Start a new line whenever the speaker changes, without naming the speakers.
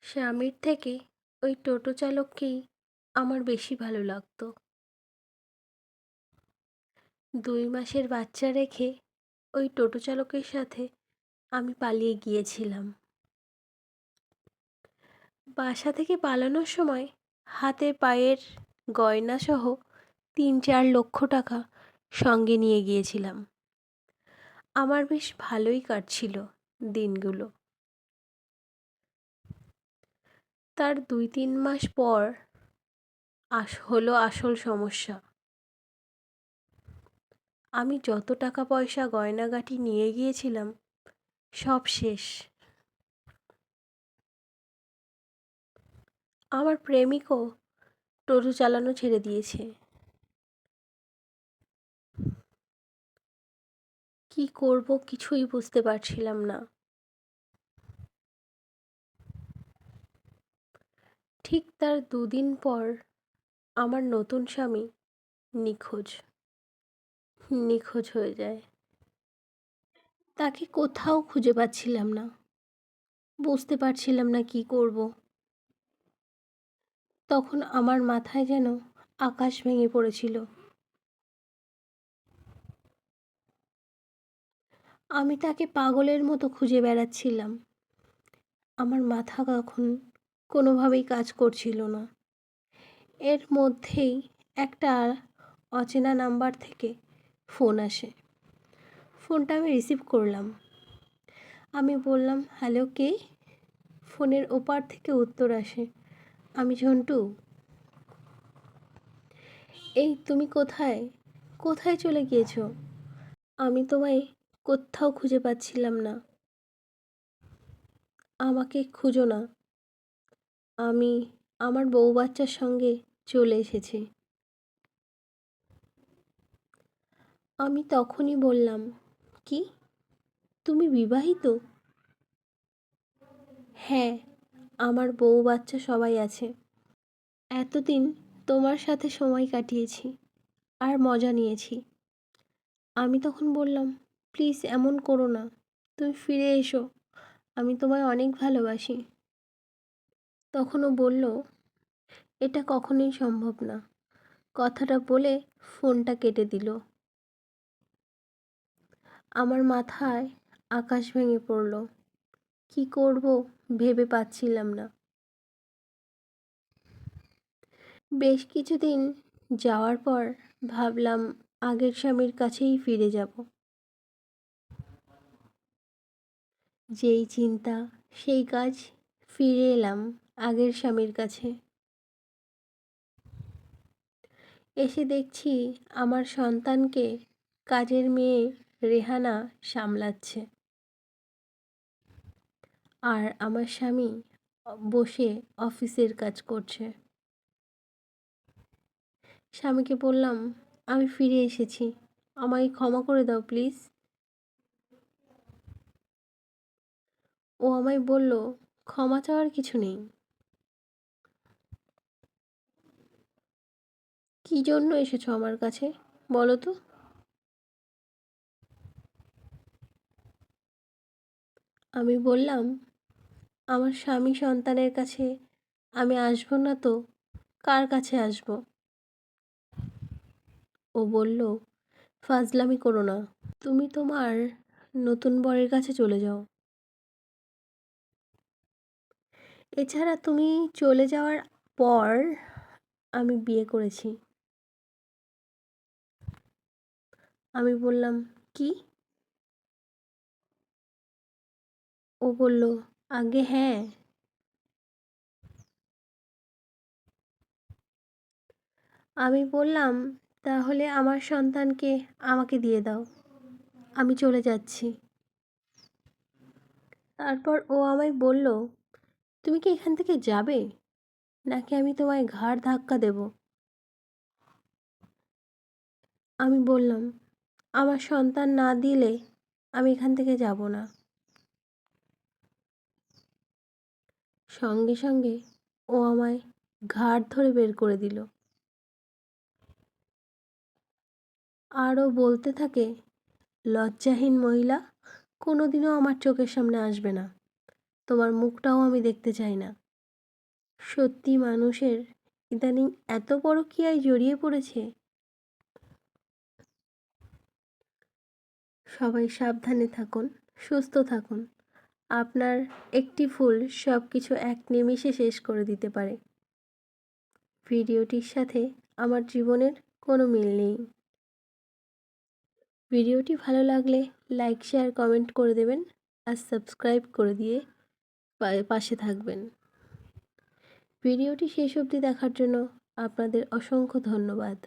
স্বামীর থেকে ওই টোটো চালককেই আমার বেশি ভালো লাগতো। 2 মাসের বাচ্চা রেখে ওই টোটো চালকের সাথে আমি পালিয়ে গিয়েছিলাম। বাসা থেকে পালানোর সময় হাতে পায়ের গয়নাসহ 3-4 লক্ষ টাকা সঙ্গে নিয়ে গিয়েছিলাম। আমার বেশ ভালোই কাটছিল দিনগুলো। তার 2-3 মাস পর হলো আসল সমস্যা। আমি যত টাকা পয়সা গয়নাগাটি নিয়ে গিয়েছিলাম সব শেষ। আমার প্রেমিকও টোটো চালানো ছেড়ে দিয়েছে। কি করব কিছুই বুঝতে পারছিলাম না। ঠিক তার 2 দিন পর আমার নতুন স্বামী নিখোঁজ নিখোঁজ হয়ে যায়। তাকে কোথাও খুঁজে পাচ্ছিলাম না, বুঝতে পারছিলাম না কি করব। তখন আমার মাথায় যেন আকাশ ভেঙে পড়েছিল। আমি তাকে পাগলের মতো খুঁজে বেড়াচ্ছিলাম। আমার মাথা তখন কোনোভাবেই কাজ করছিল না। এর মধ্যেই একটা অচেনা নাম্বার থেকে ফোন আসে। ফোনটা আমি রিসিভ করলাম। আমি বললাম, হ্যালো, কে? ফোনের ওপার থেকে উত্তর আসে, আমি ঝন্টু। এই তুমি কোথায়? কোথায় চলে গিয়েছো? আমি তোমায় কোত্থাও খুঁজে পাচ্ছিলাম না। আমাকে খুঁজো না। আমি আমার বউ বাচ্চার সঙ্গে চলে এসেছি। আমি তখনই বললাম, কি? তুমি বিবাহিত? হ্যাঁ, আমার বউ বাচ্চা সবাই আছে। এতদিন তোমার সাথে সময় কাটিয়েছি আর মজা নিয়েছি। আমি তখন বললাম, প্লিজ এমন করো না, তুমি ফিরে এসো, আমি তোমায় অনেক ভালোবাসি। তখন ও বলল, এটা কখনোই সম্ভব না। কথাটা বলে ফোনটা কেটে দিল। আমার মাথায় আকাশ ভেঙে পড়ল। কি করব ভেবে পাচ্ছিলাম না। বেশ কিছুদিন যাওয়ার পর ভাবলাম আগের স্বামীর কাছেই ফিরে যাব। যেই চিন্তা সেই কাজ, ফিরে এলাম আগের স্বামীর কাছে। এসে দেখছি আমার সন্তানকে কাজের মেয়ে রেহানা সামলাচ্ছে, আর আমার স্বামী বসে অফিসের কাজ করছে। স্বামীকে বললাম, আমি ফিরে এসেছি, আমায় ক্ষমা করে দাও প্লিজ। ও আমায় বলল, ক্ষমা চাওয়ার কিছু নেই। কি জন্য এসেছো আমার কাছে বলো তো? আমি বললাম, আমার স্বামী সন্তানের কাছে আমি আসবো না তো কার কাছে আসবো? ও বলল, ফাজলামি করো না, তুমি তোমার নতুন বরের কাছে চলে যাও। এছাড়া তুমি চলে যাওয়ার পর আমি বিয়ে করেছি। আমি বললাম, কি? ও বলল, আগে হ্যাঁ। আমি বললাম, তাহলে আমার সন্তানকে আমাকে দিয়ে দাও, আমি চলে যাচ্ছি। তারপর ও আমায় বলল, তুমি কি এখান থেকে যাবে, নাকি আমি তোমায় ঘাড় ধাক্কা দেব? আমি বললাম, আমার সন্তান না দিলে আমি এখান থেকে যাব না। সঙ্গে সঙ্গে ও আমায় ঘাড় ধরে বের করে দিল। আরও বলতে থাকে, লজ্জাহীন মহিলা, কোনোদিনও আমার চোখের সামনে আসবে না, তোমার মুখটাও আমি দেখতে চাই না। সত্যি মানুষের ইদানিং এত পরকীয়ায় জড়িয়ে পড়েছে। সবাই সাবধানে থাকুন, সুস্থ থাকুন। আপনার একটি ভুল সব কিছু এক নিমিষে শেষ করে দিতে পারে। ভিডিওটির সাথে আমার জীবনের কোনো মিল নেই। ভিডিওটি ভালো লাগলে লাইক, শেয়ার, কমেন্ট করে দেবেন আর সাবস্ক্রাইব করে দিয়ে পাশে থাকবেন। ভিডিওটি শেষ অবধি দেখার জন্য আপনাদের অসংখ্য ধন্যবাদ।